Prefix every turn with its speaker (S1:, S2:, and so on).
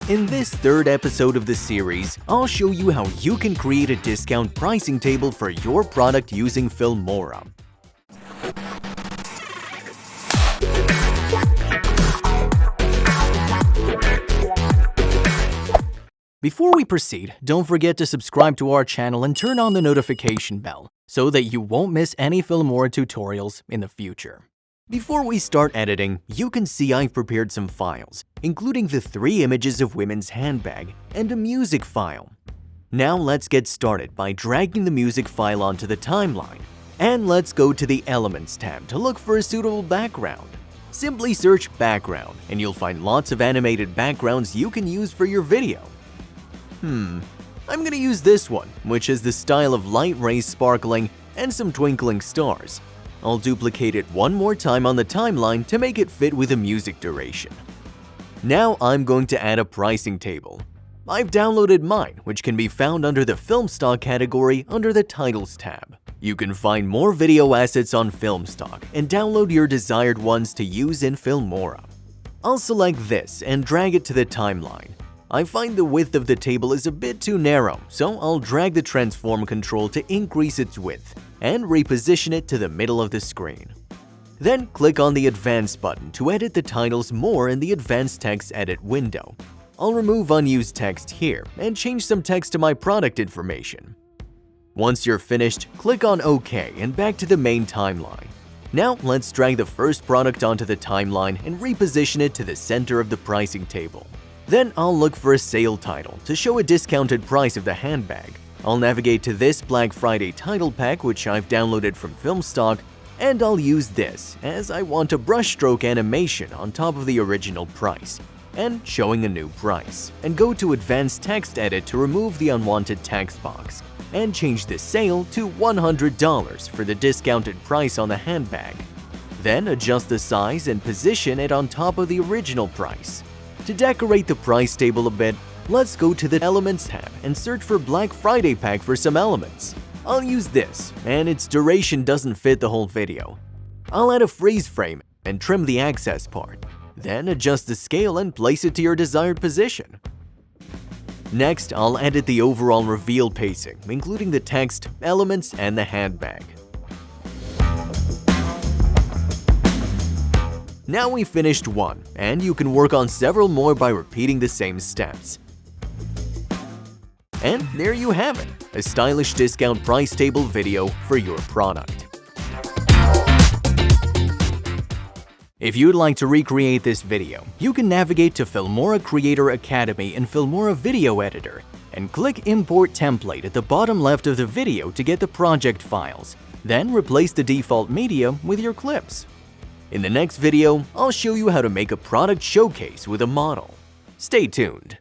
S1: In this third episode of the series, I'll show you how you can create a discount pricing table for your product using Filmora. Before we proceed, don't forget to subscribe to our channel and turn on the notification bell so that you won't miss any Filmora tutorials in the future. Before we start editing, you can see I've prepared some files, including the 3 images of women's handbag and a music file. Now let's get started by dragging the music file onto the timeline. And let's go to the Elements tab to look for a suitable background. Simply search Background and you'll find lots of animated backgrounds you can use for your video. I'm gonna use this one, which is the style of light rays sparkling and some twinkling stars. I'll duplicate it one more time on the timeline to make it fit with the music duration. Now I'm going to add a pricing table. I've downloaded mine, which can be found under the Film Stock category under the Titles tab. You can find more video assets on Film Stock and download your desired ones to use in Filmora. I'll select this and drag it to the timeline. I find the width of the table is a bit too narrow, so I'll drag the transform control to increase its width and reposition it to the middle of the screen. Then click on the Advanced button to edit the titles more in the Advanced Text Edit window. I'll remove unused text here and change some text to my product information. Once you're finished, click on OK and back to the main timeline. Now let's drag the first product onto the timeline and reposition it to the center of the pricing table. Then I'll look for a sale title to show a discounted price of the handbag. I'll navigate to this Black Friday title pack, which I've downloaded from Film Stock, and I'll use this as I want a brushstroke animation on top of the original price and showing a new price. And go to Advanced Text Edit to remove the unwanted text box and change the sale to $100 for the discounted price on the handbag. Then adjust the size and position it on top of the original price. To decorate the price table a bit, let's go to the Elements tab and search for Black Friday pack for some elements. I'll use this, and its duration doesn't fit the whole video. I'll add a freeze frame and trim the access part. Then adjust the scale and place it to your desired position. Next, I'll edit the overall reveal pacing, including the text, elements, and the handbag. Now we've finished one, and you can work on several more by repeating the same steps. And there you have it, a stylish discount price table video for your product. If you'd like to recreate this video, you can navigate to Filmora Creator Academy in Filmora Video Editor and click Import Template at the bottom left of the video to get the project files. Then replace the default media with your clips. In the next video, I'll show you how to make a product showcase with a model. Stay tuned.